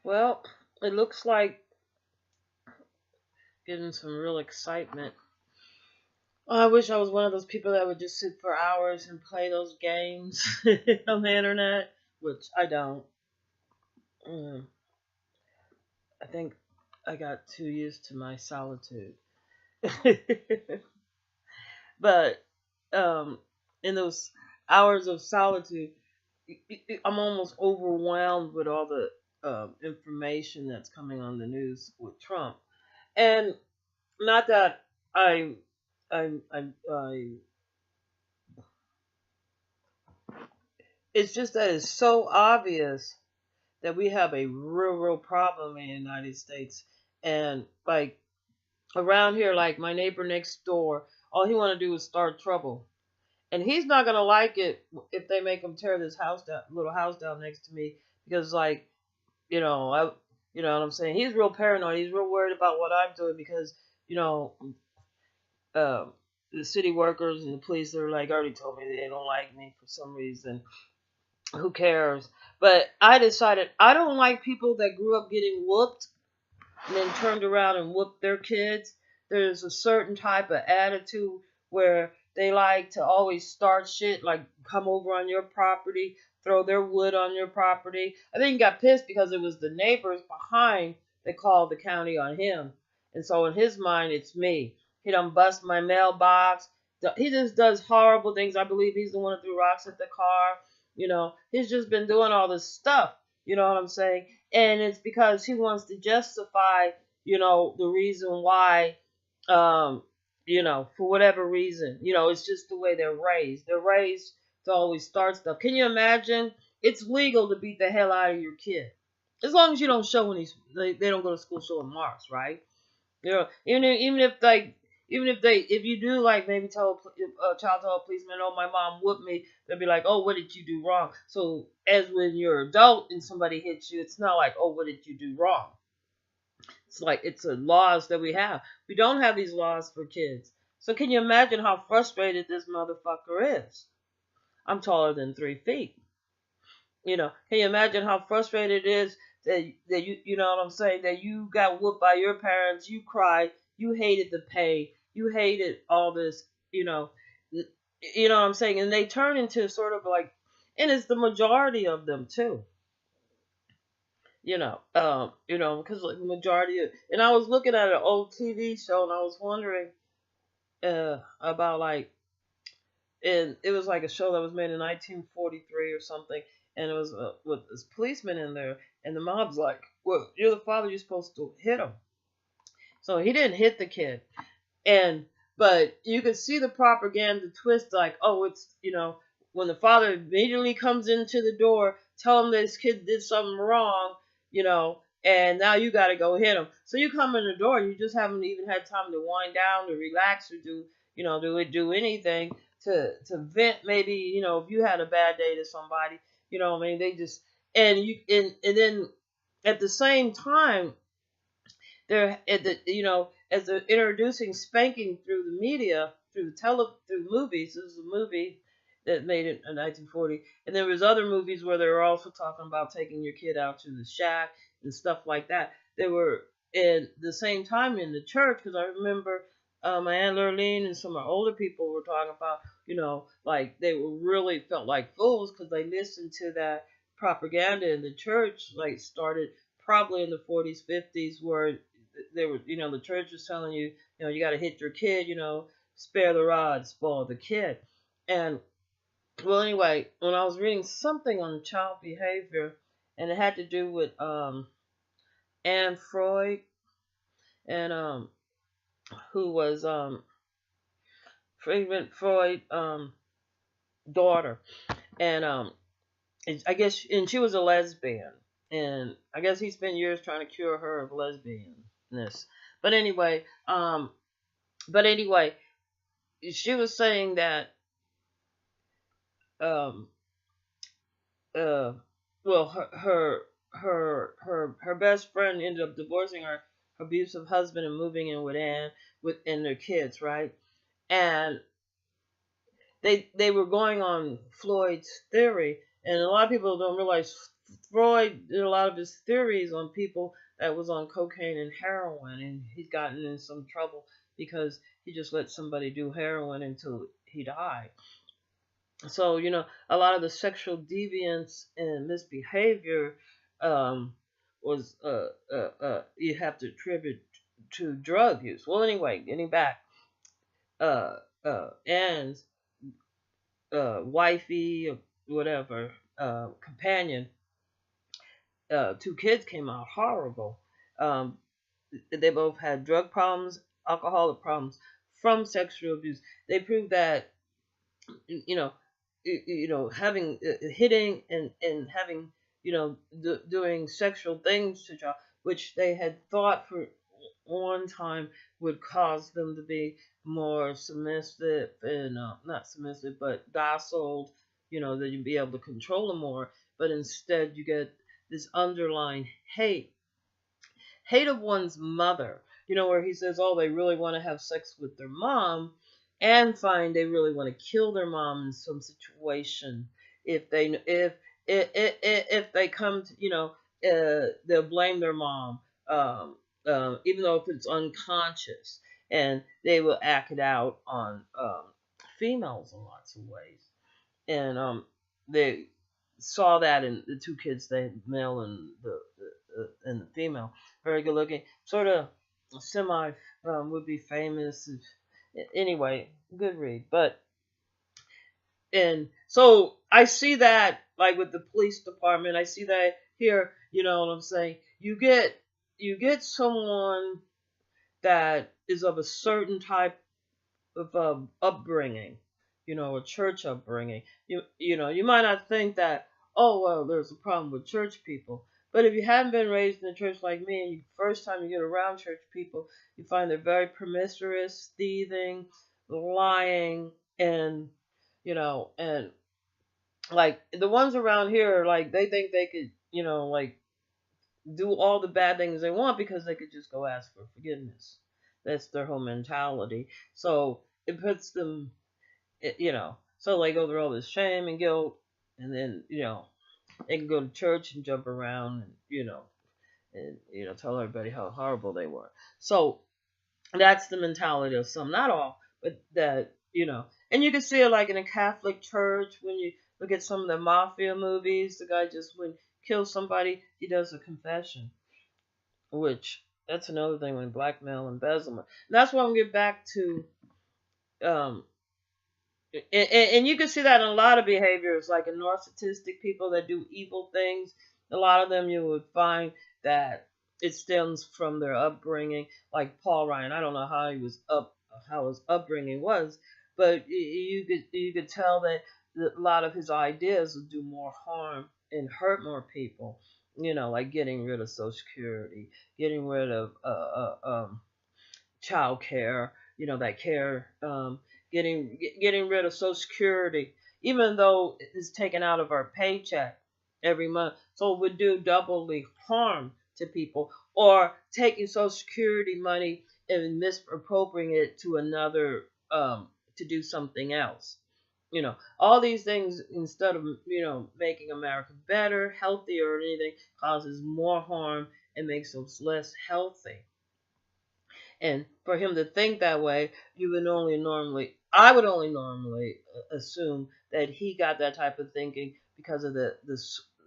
Well, it looks like getting some real excitement. Oh, I wish I was one of those people that would just sit for hours and play those games on the internet, which I don't. Mm, I think I got too used to my solitude. But um, in those hours of solitude, I'm almost overwhelmed with all the information that's coming on the news with Trump. And not that I, I it's just that it's so obvious that we have a real problem in the United States. And like around here, like my neighbor next door, all he want to do is start trouble. And he's not gonna like it if they make him tear this house down, little house down next to me, because like you know what I'm saying. He's real paranoid. He's real worried about what I'm doing because you know, um, the city workers and the police are like already told me they don't like me for some reason. Who cares? But I decided I don't like people that grew up getting whooped and then turned around and whooped their kids. There's a certain type of attitude where they like to always start shit, like come over on your property, throw their wood on your property. I think he got pissed because it was the neighbors behind that called the county on him. And so in his mind, it's me. He done bust my mailbox. He just does horrible things. I believe he's the one that threw rocks at the car. He's just been doing all this stuff. You know what I'm saying? And it's because he wants to justify, the reason why, um, for whatever reason, it's just the way they're raised. They're raised to always start stuff. Can you imagine? It's legal to beat the hell out of your kid, as long as you don't show they don't go to school showing marks, right? Even if you do like maybe tell a child tell a policeman, oh my mom whooped me, they'll be like, oh what did you do wrong? So as when you're adult and somebody hits you, it's not like, oh what did you do wrong? It's like it's the laws that we have. We don't have these laws for kids. So can you imagine how frustrated this motherfucker is? I'm taller than 3 feet. Can you imagine how frustrated it is that you know what I'm saying, that you got whooped by your parents, you cried, you hated the pay, you hated all this, you know what I'm saying, and they turn into sort of like, and it's the majority of them too, because like the majority of, and I was looking at an old TV show and I was wondering about like, and it was like a show that was made in 1943 or something, and it was with this policeman in there, and the mob's like, "Well, you're the father, you're supposed to hit him." So he didn't hit the kid, and but you could see the propaganda twist, like, oh, it's when the father immediately comes into the door, tell him this kid did something wrong, and now you got to go hit him. So you come in the door, you just haven't even had time to wind down, to relax, or do anything to vent. Maybe if you had a bad day to somebody, I mean, they just and then at the same time they're at the as they're introducing spanking through the media, through movies. This is a movie that made it in 1940, and there was other movies where they were also talking about taking your kid out to the shack and stuff like that. They were at the same time in the church, because I remember my aunt Lurleen and some of our older people were talking about, like they were really felt like fools because they listened to that propaganda in the church, like started probably in the 40s, 50s, where they were, the church was telling you, you got to hit your kid, spare the rod, spoil the kid. And well, anyway, when I was reading something on child behavior, and it had to do with Anne Freud, and who was Friedrich Freud daughter, and I guess, and she was a lesbian, and I guess he spent years trying to cure her of lesbianness. But anyway, um, but anyway, she was saying that um, uh, well, her best friend ended up divorcing her abusive husband and moving in with Anne and their kids, right? And they were going on Floyd's theory, and a lot of people don't realize Freud did a lot of his theories on people that was on cocaine and heroin, and he's gotten in some trouble because he just let somebody do heroin until he died. So, a lot of the sexual deviance and misbehavior um, was you have to attribute to drug use. Well, anyway, getting back, and wifey or whatever, companion, two kids came out horrible. Um, they both had drug problems, alcoholic problems from sexual abuse. They proved that you know, having hitting and having doing sexual things to child, which they had thought for one time would cause them to be more submissive and not submissive but docile, that you'd be able to control them more. But instead, you get this underlying hate of one's mother, where he says, oh, they really want to have sex with their mom and find they really want to kill their mom in some situation. If they come to, they'll blame their mom, even though if it's unconscious, and they will act it out on females in lots of ways. And they saw that in the two kids, the male and the female, very good looking, sort of semi would be famous. Anyway, good read. But and so I see that like with the police department, I see that here. You know what I'm saying? You get someone that is of a certain type of upbringing, a church upbringing. You might not think that, oh well, there's a problem with church people. But if you haven't been raised in a church like me, and first time you get around church people, you find they're very promiscuous, thieving, lying, and and like the ones around here, like they think they could, like do all the bad things they want because they could just go ask for forgiveness. That's their whole mentality. So it puts them, so they go through all this shame and guilt, and then they can go to church and jump around and tell everybody how horrible they were. So that's the mentality of some, not all, but that and you can see it like in a Catholic church when you look at some of the mafia movies. The guy just when kills somebody, he does a confession, which that's another thing when blackmail, embezzlement. And that's why I'm get back to um and you can see that in a lot of behaviors, like in narcissistic people that do evil things. A lot of them you would find that it stems from their upbringing. Like Paul Ryan, I don't know how his upbringing was, but you could tell that a lot of his ideas would do more harm and hurt more people. Like getting rid of Social Security, getting rid of child care, that care, getting rid of Social Security, even though it's taken out of our paycheck every month, so it would do doubly harm to people, or taking Social Security money and misappropriating it to another to do something else. All these things, instead of making America better, healthier, or anything, causes more harm and makes us less healthy. And for him to think that way, I would only normally assume that he got that type of thinking because of the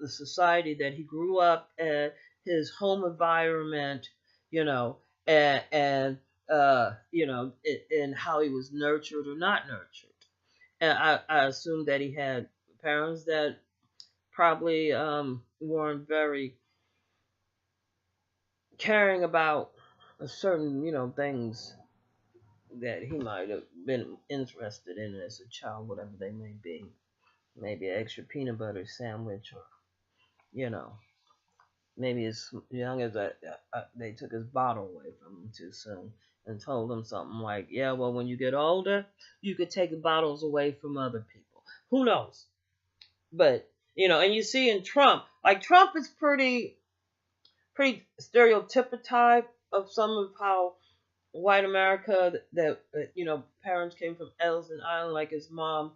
society that he grew up in, his home environment, you know, and how he was nurtured or not nurtured. And I assume that he had parents that probably weren't very caring about a certain, things that he might have been interested in as a child, whatever they may be. Maybe an extra peanut butter sandwich, or you know, maybe as young as they took his bottle away from him too soon and told him something like, "Yeah, well, when you get older, you could take the bottles away from other people." Who knows? But and you see in Trump, like Trump is pretty stereotypical of some of how white America that parents came from Ellis Island, like his mom.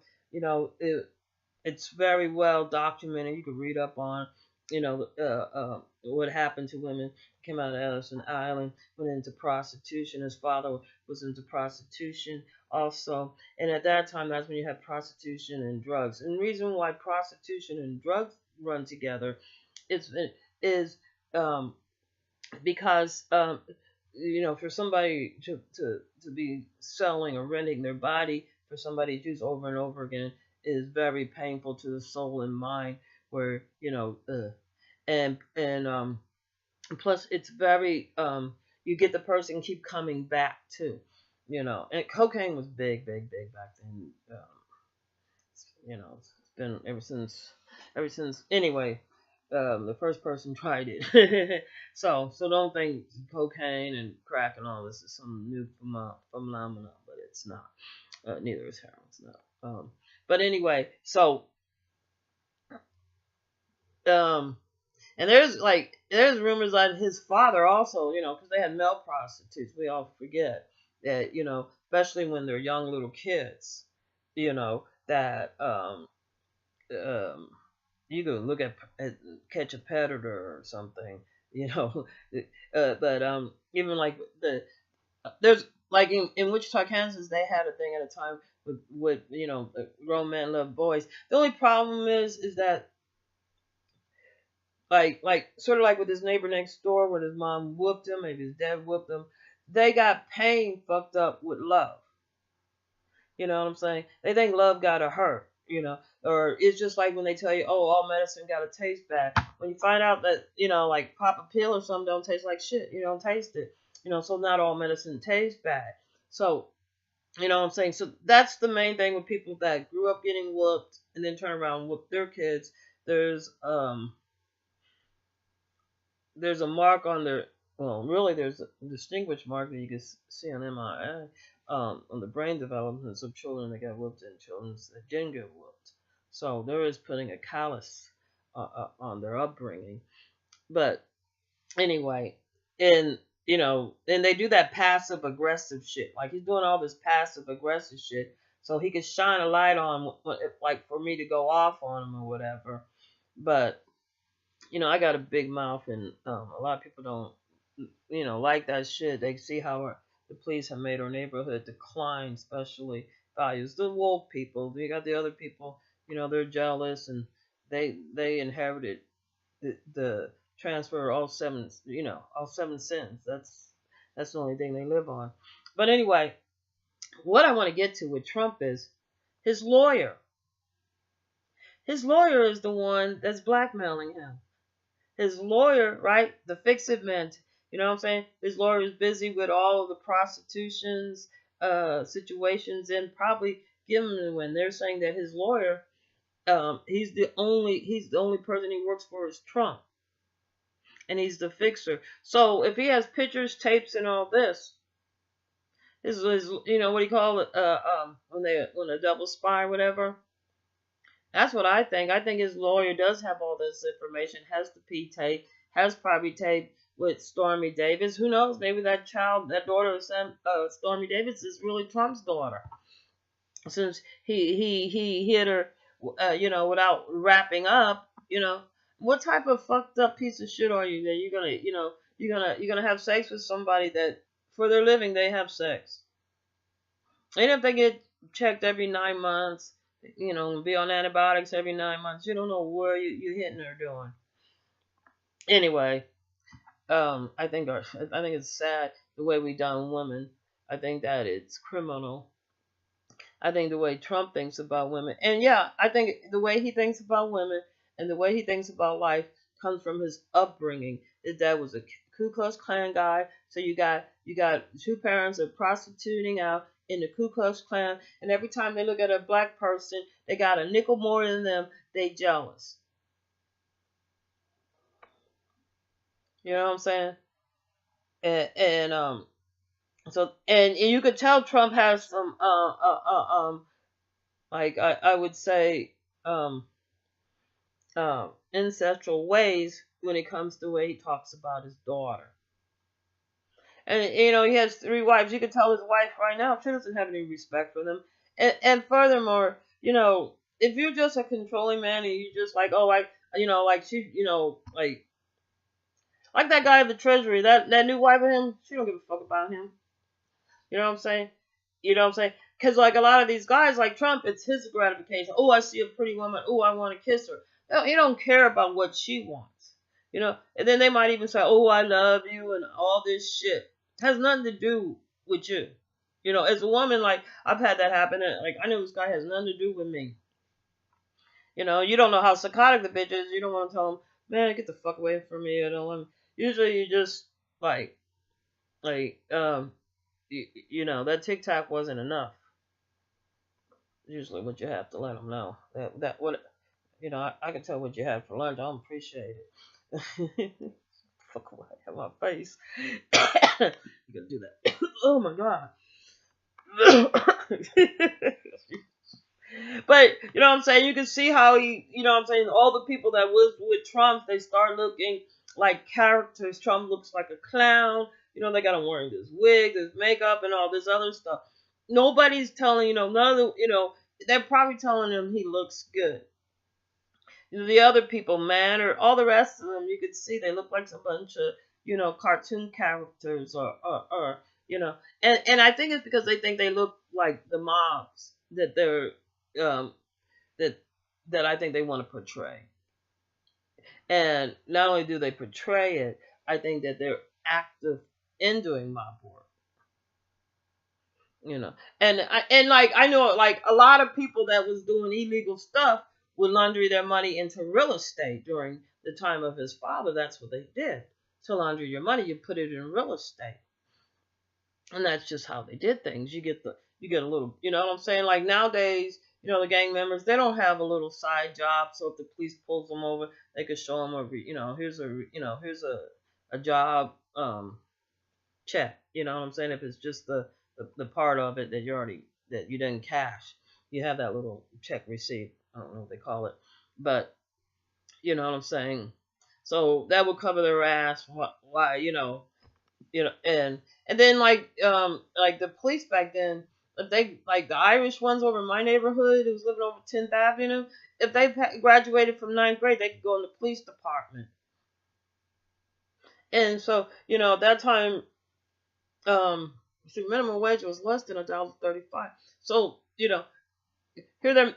It's very well documented. You can read up on what happened to women. Came out of Ellison Island, went into prostitution. His father was into prostitution also, and at that time, that's when you had prostitution and drugs. And the reason why prostitution and drugs run together is is um, because for somebody to be selling or renting their body for somebody to use over and over again is very painful to the soul and mind. Where and plus it's very you get the person keep coming back too, and cocaine was big back then. It's been ever since anyway. The first person tried it. So don't think cocaine and crack and all this is some new phenomenon, but it's not. Neither is heroin. It's not. But anyway, so um, and there's rumors that his father also, because they had male prostitutes. We all forget that, especially when they're young little kids, that um you could look at catch a predator or something, you know. But even like there's like in Wichita, Kansas, they had a thing at a time with grown men love boys. The only problem is that like sort of like with his neighbor next door, when his mom whooped him, maybe his dad whooped him, they got pain fucked up with love. You know what I'm saying? They think love gotta hurt, or it's just like when they tell you, oh, all medicine gotta taste bad. When you find out that, like pop a pill or something don't taste like shit, you don't taste it. So not all medicine tastes bad. So, you know what I'm saying? So that's the main thing with people that grew up getting whooped and then turn around and whoop their kids. There's a mark on their, well, really there's a distinguished mark that you can see on MRI, on the brain developments of children that got whooped and children that didn't get whooped. So there is putting a callus on their upbringing. But anyway, and and they do that passive aggressive shit. Like he's doing all this passive aggressive shit so he could shine a light on, like for me to go off on him or whatever. But I got a big mouth, and a lot of people don't, like that shit. They see how the police have made our neighborhood decline, especially values. The woke people, you got the other people, they're jealous and they inherited the transfer all seven sins. That's the only thing they live on. But anyway, what I want to get to with Trump is his lawyer. His lawyer is the one that's blackmailing him. His lawyer, right? The fix-it man. You know what I'm saying? His lawyer is busy with all of the prostitutions, situations, and probably giving them when they're saying that his lawyer, he's the only person he works for is Trump, and he's the fixer. So if he has pictures, tapes, and all this, his what do you call it? When a double spy, whatever. That's what I think. I think his lawyer does have all this information, has the P tape, has probably tape with Stormy Davis. Who knows? Maybe that daughter of Stormy Davis is really Trump's daughter. Since he hit her, without wrapping up, what type of fucked up piece of shit are you that you're gonna have sex with somebody that for their living they have sex? And if they get checked every 9 months, be on antibiotics every 9 months, you don't know where you hitting or doing. Anyway, I think it's sad the way we done women. I think that it's criminal. I think the way Trump thinks about women, and yeah, I think the way he thinks about women and the way he thinks about life comes from his upbringing. His dad was a Ku Klux Klan guy, so you got two parents are prostituting out in the Ku Klux Klan, and every time they look at a black person, they got a nickel more than them, they jealous. You know what I'm saying? And so and you could tell Trump has some like I would say ancestral ways when it comes to the way he talks about his daughter. And he has 3 wives. You can tell his wife right now she doesn't have any respect for them. And furthermore, if you're just a controlling man and you just like, oh, Like she, like that guy at the Treasury, that new wife of him, she don't give a fuck about him. You know what I'm saying? You know what I'm saying? Because like a lot of these guys, like Trump, it's his gratification. Oh, I see a pretty woman. Oh, I want to kiss her. No, he don't care about what she wants. And then they might even say, "Oh, I love you," and all this shit. It has nothing to do with you. As a woman, like I've had that happen. And, like I know this guy has nothing to do with me. You don't know how psychotic the bitch is. You don't want to tell him, "Man, get the fuck away from me." Usually, you just like that tic tac wasn't enough. Usually, what you have to let them know that what I can tell what you had for lunch. I don't appreciate it. Fuck away at my face. You gotta do that. Oh my god. But you know what I'm saying? You can see how I'm saying, all the people that was with Trump, they start looking like characters. Trump looks like a clown. They got him wearing this wig, this makeup, and all this other stuff. Nobody's telling, none of they're probably telling him he looks good. The other people, man, or all the rest of them, you could see they look like a bunch of, cartoon characters or and I think it's because they think they look like the mobs that they're um, that that I think they want to portray. And not only do they portray it, I think that they're active in doing mob work. And I know like a lot of people that was doing illegal stuff would launder their money into real estate during the time of his father. That's what they did. To launder your money, you put it in real estate. And that's just how they did things. You get a little, you know what I'm saying? Like nowadays, the gang members, they don't have a little side job. So if the police pulls them over, they could show them here's a job check. You know what I'm saying? If it's just the part of it that you didn't cash, you have that little check receipt. I don't know what they call it, but you know what I'm saying. So that would cover their ass. Why and then like the police back then, if they like the Irish ones over in my neighborhood who was living over 10th Avenue, if they graduated from ninth grade, they could go in the police department. And so at that time, see, minimum wage was less than $1.35. So here they're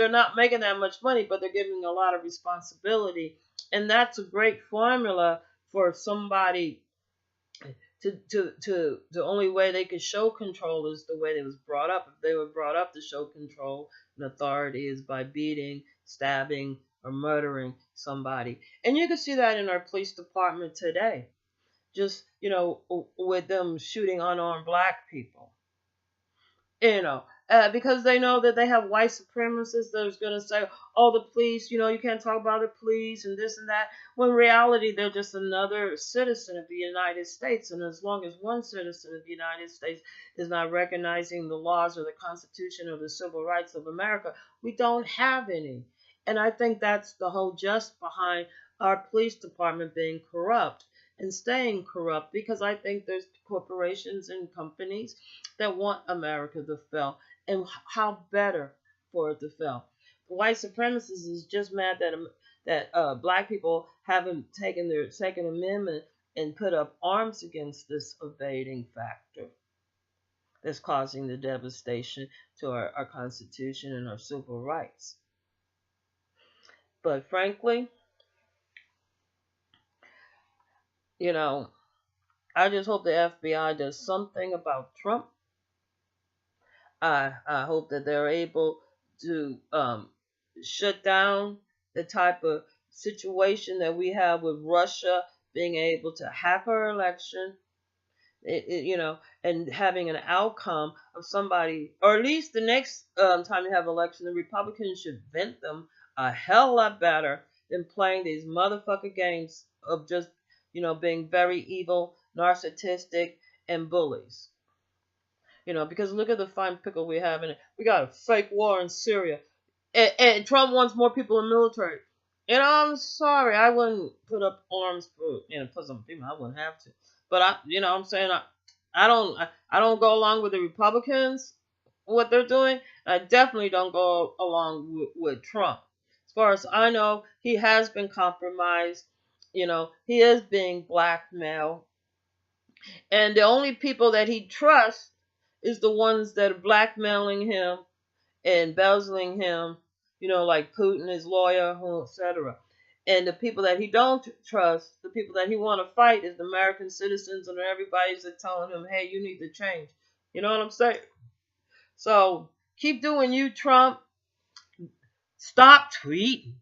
not making that much money, but they're giving a lot of responsibility, and that's a great formula for somebody to the only way they could show control is the way they was brought up. If they were brought up to show control and authority is by beating, stabbing, or murdering somebody. And you can see that in our police department today. Just, with them shooting unarmed black people. Because they know that they have white supremacists that's going to say, oh, the police, you can't talk about the police and this and that. When in reality, they're just another citizen of the United States. And as long as one citizen of the United States is not recognizing the laws or the Constitution or the civil rights of America, we don't have any. And I think that's the whole gist behind our police department being corrupt and staying corrupt, because I think there's corporations and companies that want America to fail, and how better for it to fail. The white supremacists is just mad that black people haven't taken their Second Amendment and put up arms against this evading factor that's causing the devastation to our Constitution and our civil rights. But frankly, I just hope the FBI does something about Trump. I hope that they're able to shut down the type of situation that we have with Russia being able to hack our election, and having an outcome of somebody, or at least the next time you have election, the Republicans should vent them a hell lot better than playing these motherfucker games of just being very evil, narcissistic, and bullies. Because look at the fine pickle we have in it. We got a fake war in Syria, and Trump wants more people in the military. I'm sorry, I wouldn't put up arms for put some people. I wouldn't have to, but I'm saying I don't go along with the Republicans what they're doing. I definitely don't go along with Trump, far as I know, he has been compromised. He is being blackmailed. And the only people that he trusts is the ones that are blackmailing him and embezzling him, like Putin, his lawyer, etc. And the people that he don't trust, the people that he want to fight, is the American citizens, and everybody's telling him, "Hey, you need to change." You know what I'm saying? So keep doing you, Trump. Stop tweeting.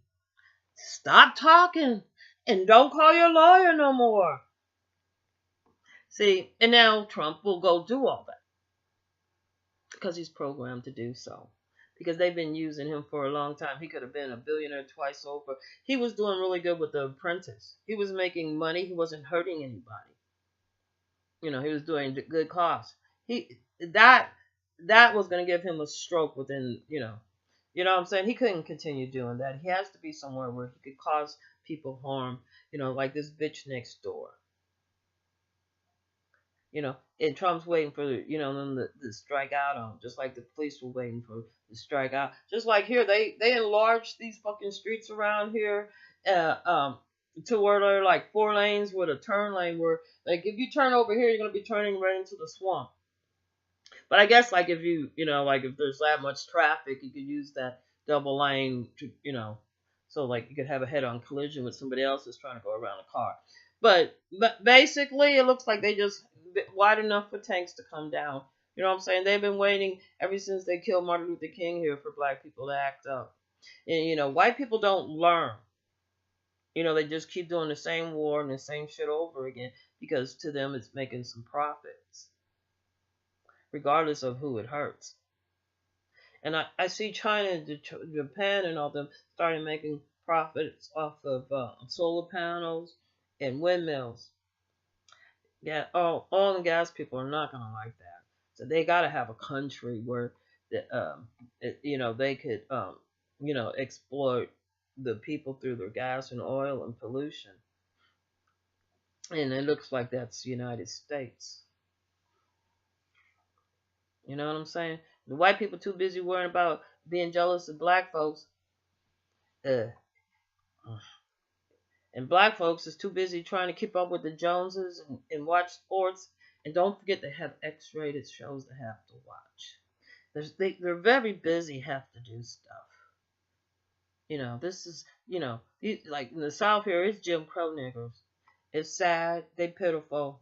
Stop talking. And don't call your lawyer no more. See, and now Trump will go do all that because he's programmed to do so. Because they've been using him for a long time. He could have been a billionaire twice over. He was doing really good with The Apprentice. He was making money. He wasn't hurting anybody. He was doing good cause. He that that was going to give him a stroke within. What I'm saying? He couldn't continue doing that. He has to be somewhere where he could cause people harm. Like this bitch next door. And Trump's waiting for them to strike out on him, just like the police were waiting for to strike out. Just like here, they enlarged these fucking streets around here, uh, um, to where they're like 4 lanes with a turn lane. Where like if you turn over here, you're gonna be turning right into the swamp. But I guess like if like if there's that much traffic, you could use that double lane to so like you could have a head-on collision with somebody else that's trying to go around a car. But basically, it looks like they just wide enough for tanks to come down. You know what I'm saying? They've been waiting ever since they killed Martin Luther King here for black people to act up. And white people don't learn. They just keep doing the same war and the same shit over again because to them it's making some profits, regardless of who it hurts. And I see China and Japan and all them starting making profits off of solar panels and windmills. Yeah, oil and gas people are not gonna like that. So they got to have a country where they could exploit the people through their gas and oil and pollution. And it looks like that's the United States. You know what I'm saying? The white people too busy worrying about being jealous of black folks. Uh, and black folks is too busy trying to keep up with the Joneses and watch sports. And don't forget they have X-rated shows they have to watch. They're very busy, have to do stuff. This is, like in the South here, it's Jim Crow niggers. It's sad. They pitiful.